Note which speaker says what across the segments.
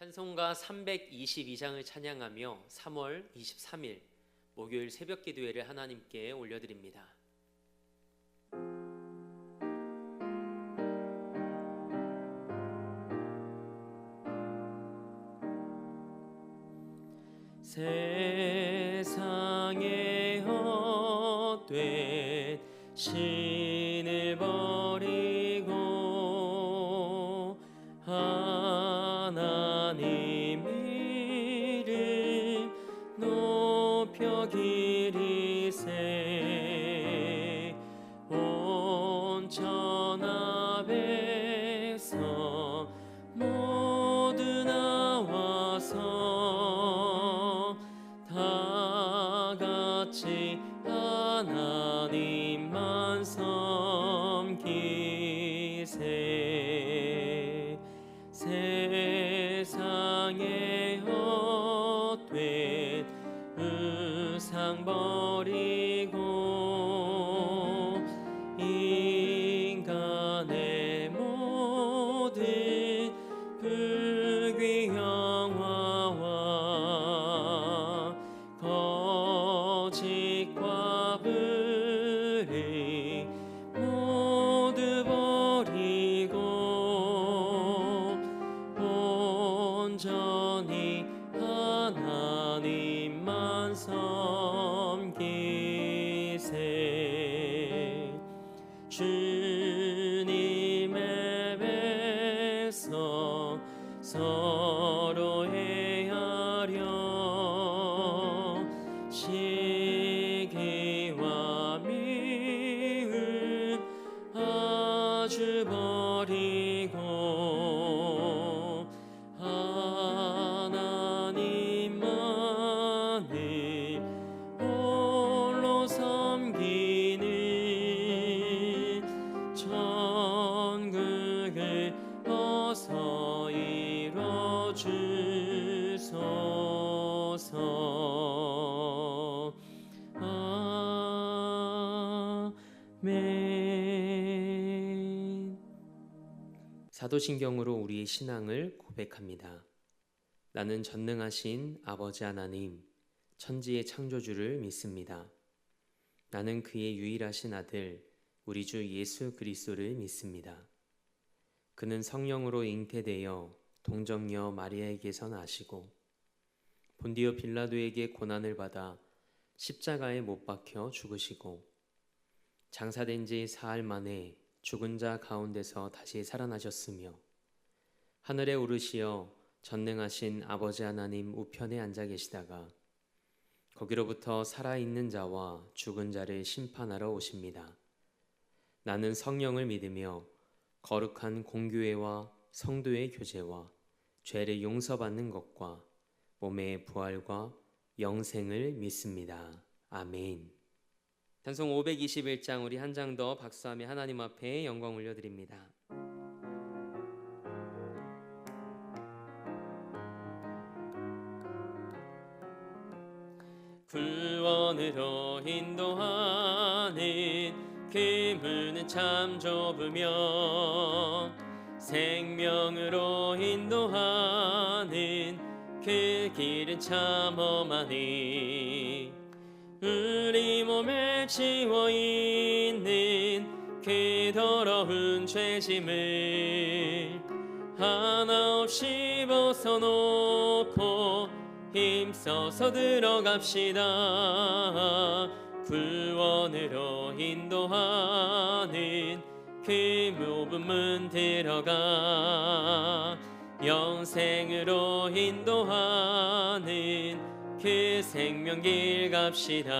Speaker 1: 찬송가 322장을 찬양하며 3월 23일 목요일 새벽 기도회를 하나님께 올려드립니다. 세상에 헛된 신을 버리고 하나님 이름 높여 기리세. 온 천하 백성 모두 나와서 다 같이 하나님만 섬기세. 세상에 헛된 우상 버리고 인간의 모든 불귀영화와 거짓과 불의 모두 버리고 온전히 하나님만 섬기세. 주님의 백성 서로 헤아려 시기와 미움 아주 버리고 하나님만을 홀로 섬기는 천국을 어서 이뤄주소서. 아멘. 사도신경으로 우리의 신앙을 고백합니다. 나는 전능하신 아버지 하나님, 천지의 창조주를 믿습니다. 나는 그의 유일하신 아들, 우리 주 예수 그리스도를 믿습니다. 그는 성령으로 잉태되어 동정녀 마리아에게서 나시고 본디오 빌라도에게 고난을 받아 십자가에 못 박혀 죽으시고 장사된 지 사흘 만에 죽은 자 가운데서 다시 살아나셨으며 하늘에 오르시어 전능하신 아버지 하나님 우편에 앉아 계시다가 거기로부터 살아있는 자와 죽은 자를 심판하러 오십니다. 나는 성령을 믿으며 거룩한 공교회와 성도의 교제와 죄를 용서받는 것과 몸의 부활과 영생을 믿습니다. 아멘. 찬송 521장 우리 한 장 더 박수하며 하나님 앞에 영광 올려드립니다. 구원으로 인도하는 그 문은 참 좁으며 생명으로 인도하는 그 길은 참 험하니 우리 몸에 지워 있는 그 더러운 죄짐을 하나 없이 벗어놓고 힘써서 들어갑시다. 구원으로 인도하는 그 좁은 들어가 영생으로 인도하는 그 생명길 갑시다.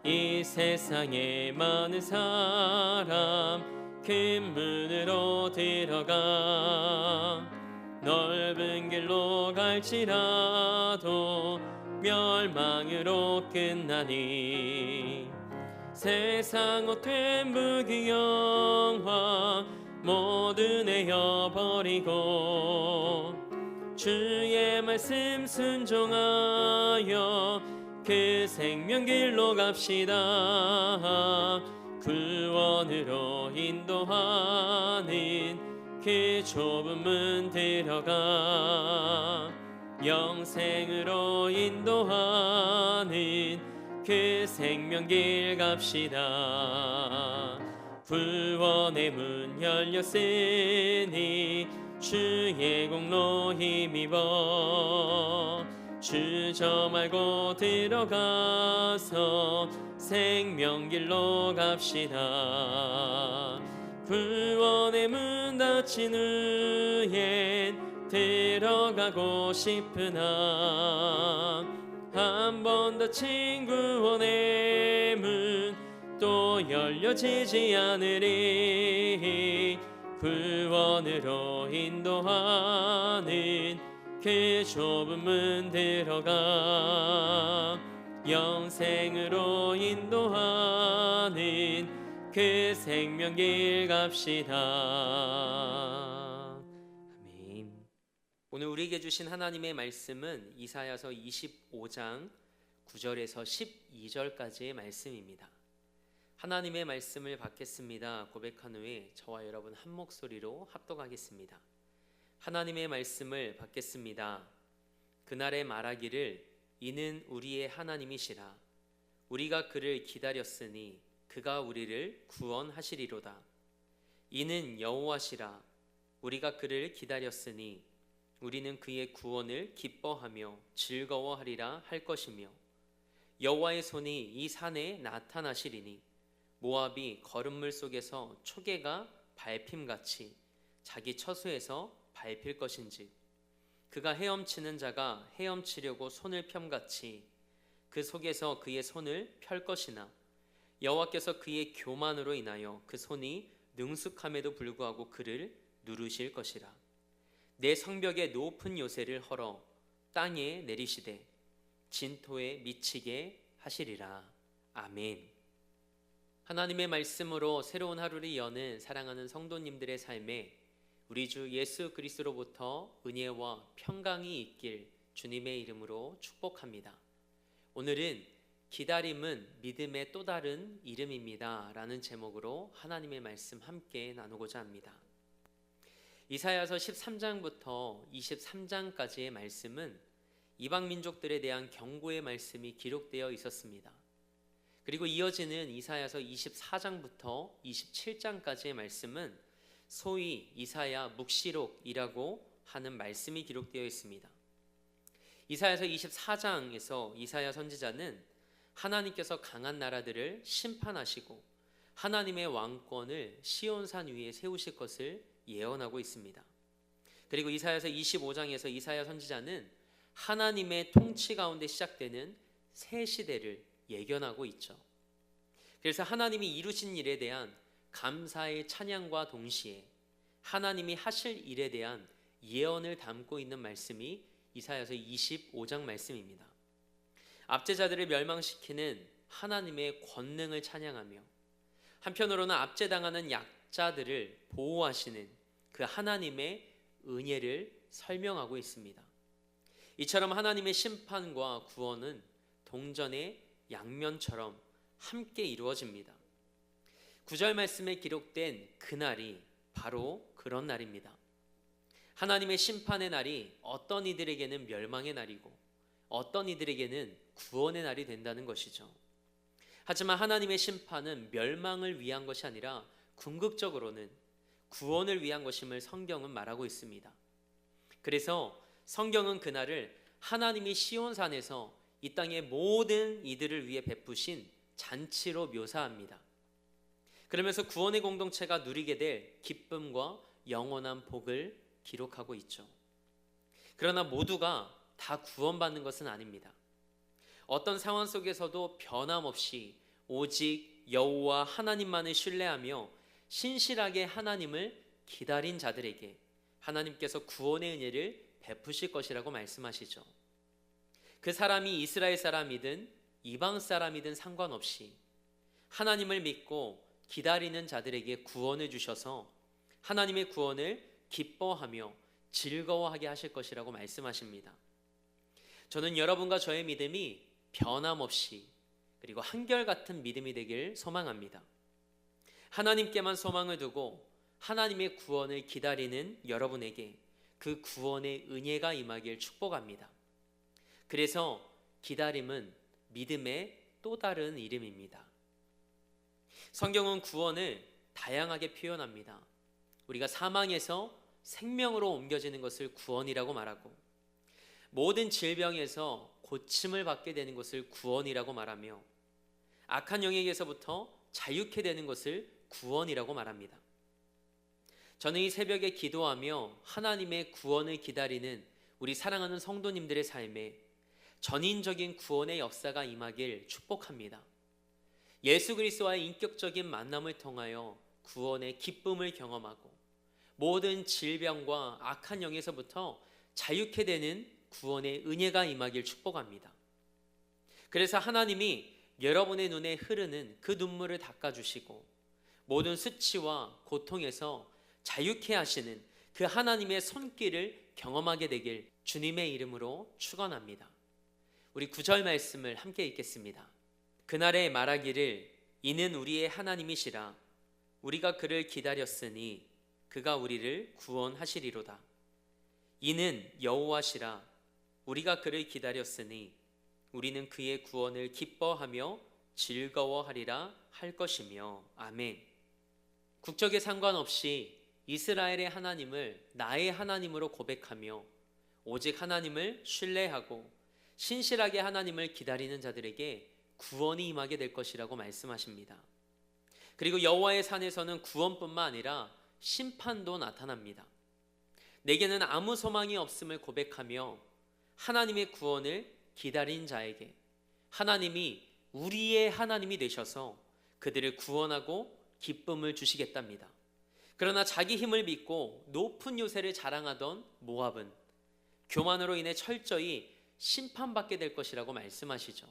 Speaker 1: 이 세상에 많은 사람 그 문으로 들어가 넓은 길로 갈지라도 멸망으로 끝나니 세상 헛된 부귀영화 모두 내어버리고 주의 말씀 순종하여 그 생명길로 갑시다. 구원으로 인도하는 그 좁은 문 들어가 영생으로 인도하는 그 생명길 갑시다. 구원의 문 열렸으니 주의 공로 힘입어 주저 말고 들어가서 생명길로 갑시다. 구원의 문 닫힌 후엔 들어가고 싶으나 한 번 닫힌 구원의 문 또 열려지지 않으리. 구원으로 인도하는 그 좁은 문 들어가 영생으로 인도하는 그 생명길 갑시다. 아멘. 오늘 우리에게 주신 하나님의 말씀은 이사야서 25장 9절에서 12절까지의 말씀입니다. 하나님의 말씀을 받겠습니다 고백한 후에 저와 여러분 한 목소리로 합독하겠습니다. 하나님의 말씀을 받겠습니다. 그날에 말하기를 이는 우리의 하나님이시라. 우리가 그를 기다렸으니 그가 우리를 구원하시리로다. 이는 여호와시라. 우리가 그를 기다렸으니 우리는 그의 구원을 기뻐하며 즐거워하리라 할 것이며 여호와의 손이 이 산에 나타나시리니 모압이 거름물 속에서 초계가 밟힘같이 자기 처소에서 밟힐 것인지 그가 헤엄치는 자가 헤엄치려고 손을 펴같이 그 속에서 그의 손을 펼 것이나 여호와께서 그의 교만으로 인하여 그 손이 능숙함에도 불구하고 그를 누르실 것이라. 내 성벽의 높은 요새를 헐어 땅에 내리시되 진토에 미치게 하시리라. 아멘. 하나님의 말씀으로 새로운 하루를 여는 사랑하는 성도님들의 삶에 우리 주 예수 그리스도로부터 은혜와 평강이 있길 주님의 이름으로 축복합니다. 오늘은 기다림은 믿음의 또 다른 이름입니다 라는 제목으로 하나님의 말씀 함께 나누고자 합니다. 이사야서 13장부터 23장까지의 말씀은 이방 민족들에 대한 경고의 말씀이 기록되어 있었습니다. 그리고 이어지는 이사야서 24장부터 27장까지의 말씀은 소위 이사야 묵시록이라고 하는 말씀이 기록되어 있습니다. 이사야서 24장에서 이사야 선지자는 하나님께서 강한 나라들을 심판하시고 하나님의 왕권을 시온산 위에 세우실 것을 예언하고 있습니다. 그리고 이사야서 25장에서 이사야 선지자는 하나님의 통치 가운데 시작되는 새 시대를 예견하고 있죠. 그래서 하나님이 이루신 일에 대한 감사의 찬양과 동시에 하나님이 하실 일에 대한 예언을 담고 있는 말씀이 이사야서 25장 말씀입니다. 압제자들을 멸망시키는 하나님의 권능을 찬양하며 한편으로는 압제당하는 약자들을 보호하시는 그 하나님의 은혜를 설명하고 있습니다. 이처럼 하나님의 심판과 구원은 동전의 양면처럼 함께 이루어집니다. 9절 말씀에 기록된 그날이 바로 그런 날입니다. 하나님의 심판의 날이 어떤 이들에게는 멸망의 날이고 어떤 이들에게는 구원의 날이 된다는 것이죠. 하지만 하나님의 심판은 멸망을 위한 것이 아니라 궁극적으로는 구원을 위한 것임을 성경은 말하고 있습니다. 그래서 성경은 그날을 하나님이 시온산에서 이 땅의 모든 이들을 위해 베푸신 잔치로 묘사합니다. 그러면서 구원의 공동체가 누리게 될 기쁨과 영원한 복을 기록하고 있죠. 그러나 모두가 다 구원받는 것은 아닙니다. 어떤 상황 속에서도 변함없이 오직 여호와 하나님만을 신뢰하며 신실하게 하나님을 기다린 자들에게 하나님께서 구원의 은혜를 베푸실 것이라고 말씀하시죠. 그 사람이 이스라엘 사람이든 이방 사람이든 상관없이 하나님을 믿고 기다리는 자들에게 구원을 주셔서 하나님의 구원을 기뻐하며 즐거워하게 하실 것이라고 말씀하십니다. 저는 여러분과 저의 믿음이 변함없이 그리고 한결같은 믿음이 되길 소망합니다. 하나님께만 소망을 두고 하나님의 구원을 기다리는 여러분에게 그 구원의 은혜가 임하길 축복합니다. 그래서 기다림은 믿음의 또 다른 이름입니다. 성경은 구원을 다양하게 표현합니다. 우리가 사망에서 생명으로 옮겨지는 것을 구원이라고 말하고, 모든 질병에서 고침을 받게 되는 것을 구원이라고 말하며, 악한 영에게서부터 자유케 되는 것을 구원이라고 말합니다. 저는 이 새벽에 기도하며 하나님의 구원을 기다리는 우리 사랑하는 성도님들의 삶에 전인적인 구원의 역사가 임하길 축복합니다. 예수 그리스도와의 인격적인 만남을 통하여 구원의 기쁨을 경험하고 모든 질병과 악한 영에서부터 자유케 되는 구원의 은혜가 임하길 축복합니다. 그래서 하나님이 여러분의 눈에 흐르는 그 눈물을 닦아주시고 모든 수치와 고통에서 자유케 하시는 그 하나님의 손길을 경험하게 되길 주님의 이름으로 축원합니다. 우리 9절 말씀을 함께 읽겠습니다. 그날에 말하기를 이는 우리의 하나님이시라 우리가 그를 기다렸으니 그가 우리를 구원하시리로다. 이는 여호와시라 우리가 그를 기다렸으니 우리는 그의 구원을 기뻐하며 즐거워하리라 할 것이며. 아멘. 국적에 상관없이 이스라엘의 하나님을 나의 하나님으로 고백하며 오직 하나님을 신뢰하고 신실하게 하나님을 기다리는 자들에게 구원이 임하게 될 것이라고 말씀하십니다. 그리고 여호와의 산에서는 구원뿐만 아니라 심판도 나타납니다. 내게는 아무 소망이 없음을 고백하며 하나님의 구원을 기다린 자에게 하나님이 우리의 하나님이 되셔서 그들을 구원하고 기쁨을 주시겠답니다. 그러나 자기 힘을 믿고 높은 요새를 자랑하던 모압은 교만으로 인해 철저히 심판받게 될 것이라고 말씀하시죠.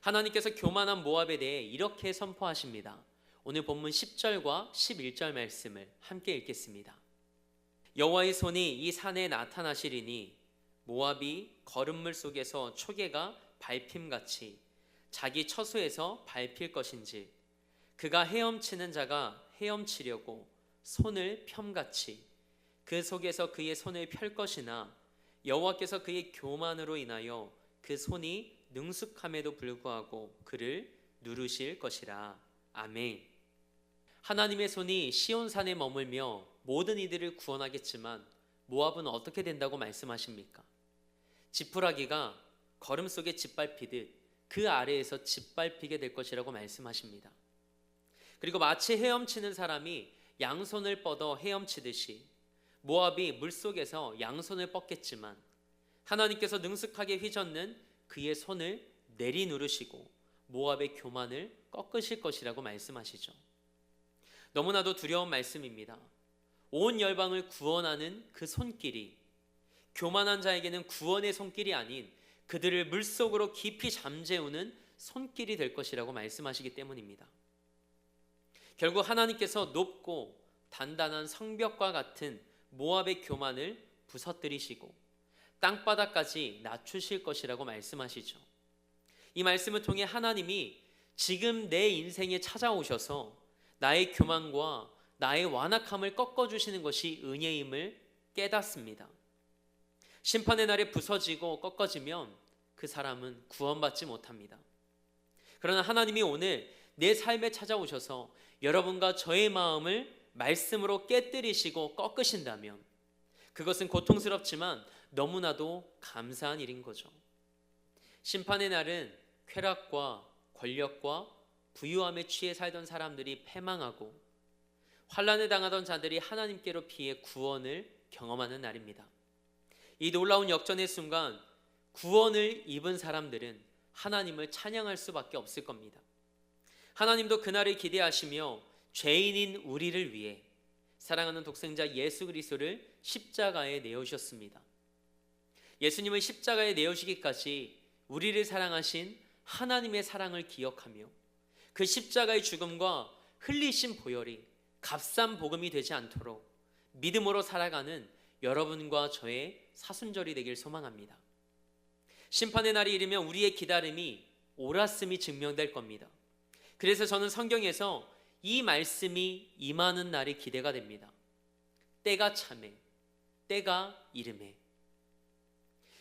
Speaker 1: 하나님께서 교만한 모압에 대해 이렇게 선포하십니다. 오늘 본문 10절과 11절 말씀을 함께 읽겠습니다. 여호와의 손이 이 산에 나타나시리니 모압이 거름물 속에서 초계가 밟힘같이 자기 처소에서 밟힐 것인지 그가 헤엄치는 자가 헤엄치려고 손을 켬같이 그 속에서 그의 손을 펼 것이나 여호와께서 그의 교만으로 인하여 그 손이 능숙함에도 불구하고 그를 누르실 것이라. 아멘. 하나님의 손이 시온산에 머물며 모든 이들을 구원하겠지만 모압은 어떻게 된다고 말씀하십니까? 지푸라기가 거름 속에 짓밟히듯 그 아래에서 짓밟히게 될 것이라고 말씀하십니다. 그리고 마치 헤엄치는 사람이 양손을 뻗어 헤엄치듯이 모압이 물속에서 양손을 뻗겠지만 하나님께서 능숙하게 휘젓는 그의 손을 내리누르시고 모압의 교만을 꺾으실 것이라고 말씀하시죠. 너무나도 두려운 말씀입니다. 온 열방을 구원하는 그 손길이 교만한 자에게는 구원의 손길이 아닌 그들을 물속으로 깊이 잠재우는 손길이 될 것이라고 말씀하시기 때문입니다. 결국 하나님께서 높고 단단한 성벽과 같은 모압의 교만을 부서뜨리시고 땅바닥까지 낮추실 것이라고 말씀하시죠. 이 말씀을 통해 하나님이 지금 내 인생에 찾아오셔서 나의 교만과 나의 완악함을 꺾어주시는 것이 은혜임을 깨닫습니다. 심판의 날에 부서지고 꺾어지면 그 사람은 구원받지 못합니다. 그러나 하나님이 오늘 내 삶에 찾아오셔서 여러분과 저의 마음을 말씀으로 깨뜨리시고 꺾으신다면 그것은 고통스럽지만 너무나도 감사한 일인 거죠. 심판의 날은 쾌락과 권력과 부유함에 취해 살던 사람들이 패망하고 환난에 당하던 자들이 하나님께로 피해 구원을 경험하는 날입니다. 이 놀라운 역전의 순간 구원을 입은 사람들은 하나님을 찬양할 수밖에 없을 겁니다. 하나님도 그날을 기대하시며 죄인인 우리를 위해 사랑하는 독생자 예수 그리스도를 십자가에 내어주셨습니다. 예수님을 십자가에 내어주기까지 우리를 사랑하신 하나님의 사랑을 기억하며 그 십자가의 죽음과 흘리신 보혈이 값싼 복음이 되지 않도록 믿음으로 살아가는 여러분과 저의 사순절이 되길 소망합니다. 심판의 날이 이르면 우리의 기다림이 옳았음이 증명될 겁니다. 그래서 저는 성경에서 이 말씀이 임하는 날이 기대가 됩니다. 때가 참에, 때가 이름에.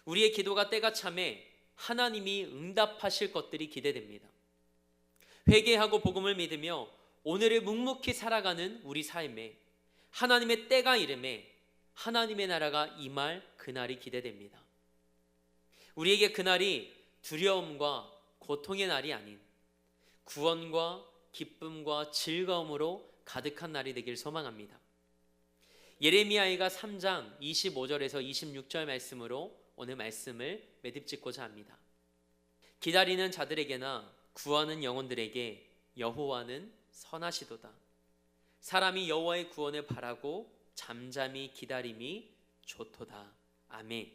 Speaker 1: 우리의 기도가 때가 참에 하나님이 응답하실 것들이 기대됩니다. 회개하고 복음을 믿으며 오늘을 묵묵히 살아가는 우리 삶에 하나님의 때가 이름에 하나님의 나라가 임할 그날이 기대됩니다. 우리에게 그날이 두려움과 고통의 날이 아닌 구원과 기쁨과 즐거움으로 가득한 날이 되길 소망합니다. 예레미야가 3장 25절에서 26절 말씀으로 오늘 말씀을 매듭짓고자 합니다. 기다리는 자들에게나 구하는 영혼들에게 여호와는 선하시도다. 사람이 여호와의 구원을 바라고 잠잠히 기다림이 좋도다. 아멘.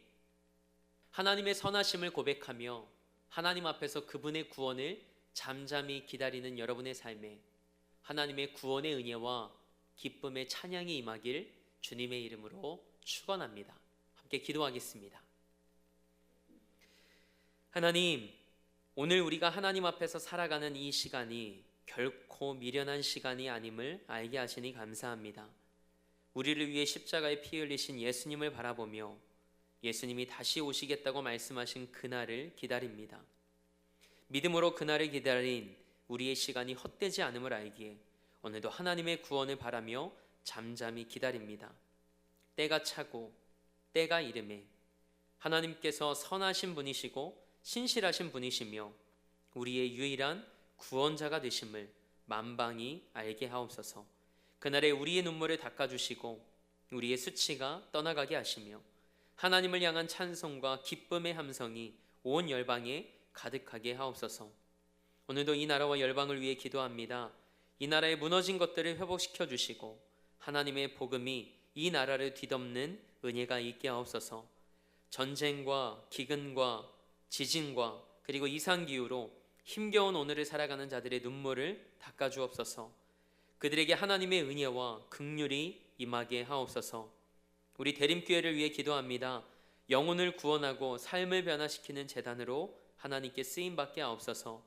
Speaker 1: 하나님의 선하심을 고백하며 하나님 앞에서 그분의 구원을 잠잠히 기다리는 여러분의 삶에 하나님의 구원의 은혜와 기쁨의 찬양이 임하길 주님의 이름으로 축원합니다. 함께 기도하겠습니다. 하나님, 오늘 우리가 하나님 앞에서 살아가는 이 시간이 결코 미련한 시간이 아님을 알게 하시니 감사합니다. 우리를 위해 십자가에 피 흘리신 예수님을 바라보며 예수님이 다시 오시겠다고 말씀하신 그날을 기다립니다. 믿음으로 그날을 기다린 우리의 시간이 헛되지 않음을 알기에 오늘도 하나님의 구원을 바라며 잠잠히 기다립니다. 때가 차고 때가 이름에 하나님께서 선하신 분이시고 신실하신 분이시며 우리의 유일한 구원자가 되심을 만방이 알게 하옵소서. 그날에 우리의 눈물을 닦아주시고 우리의 수치가 떠나가게 하시며 하나님을 향한 찬송과 기쁨의 함성이 온 열방에 가득하게 하옵소서. 오늘도 이 나라와 열방을 위해 기도합니다. 이 나라의 무너진 것들을 회복시켜 주시고 하나님의 복음이 이 나라를 뒤덮는 은혜가 있게 하옵소서. 전쟁과 기근과 지진과 그리고 이상기후로 힘겨운 오늘을 살아가는 자들의 눈물을 닦아주옵소서. 그들에게 하나님의 은혜와 긍휼이 임하게 하옵소서. 우리 대림교회를 위해 기도합니다. 영혼을 구원하고 삶을 변화시키는 제단으로 하나님께 쓰임받게 하옵소서.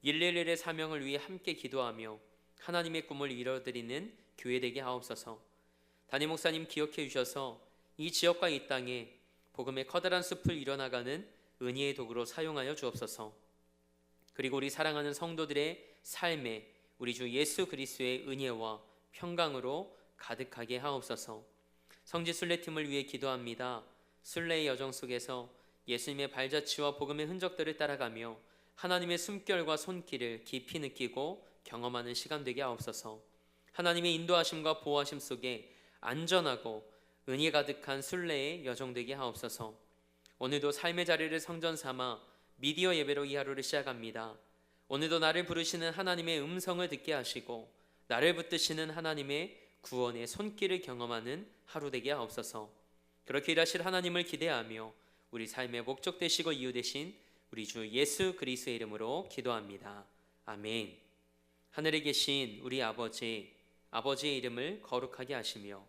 Speaker 1: 111의 사명을 위해 함께 기도하며 하나님의 꿈을 이뤄드리는 교회 되게 하옵소서. 담임 목사님 기억해 주셔서 이 지역과 이 땅에 복음의 커다란 숲을 이뤄나가는 은혜의 도구로 사용하여 주옵소서. 그리고 우리 사랑하는 성도들의 삶에 우리 주 예수 그리스도의 은혜와 평강으로 가득하게 하옵소서. 성지 순례팀을 위해 기도합니다. 순례의 여정 속에서 예수님의 발자취와 복음의 흔적들을 따라가며 하나님의 숨결과 손길을 깊이 느끼고 경험하는 시간 되게 하옵소서. 하나님의 인도하심과 보호하심 속에 안전하고 은혜 가득한 순례의 여정 되게 하옵소서. 오늘도 삶의 자리를 성전 삼아 미디어 예배로 이 하루를 시작합니다. 오늘도 나를 부르시는 하나님의 음성을 듣게 하시고 나를 붙드시는 하나님의 구원의 손길을 경험하는 하루 되게 하옵소서. 그렇게 일하실 하나님을 기대하며 우리 삶의 목적 되시고 이유 되신 우리 주 예수 그리스도의 이름으로 기도합니다. 아멘. 하늘에 계신 우리 아버지, 아버지의 이름을 거룩하게 하시며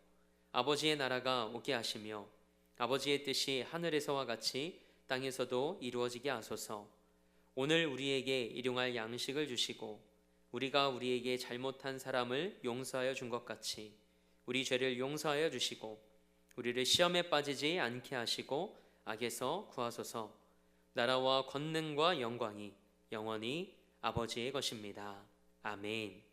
Speaker 1: 아버지의 나라가 오게 하시며 아버지의 뜻이 하늘에서와 같이 땅에서도 이루어지게 하소서. 오늘 우리에게 일용할 양식을 주시고 우리가 우리에게 잘못한 사람을 용서하여 준 것 같이 우리 죄를 용서하여 주시고 우리를 시험에 빠지지 않게 하시고 악에서 구하소서. 나라와 권능과 영광이 영원히 아버지의 것입니다. 아멘.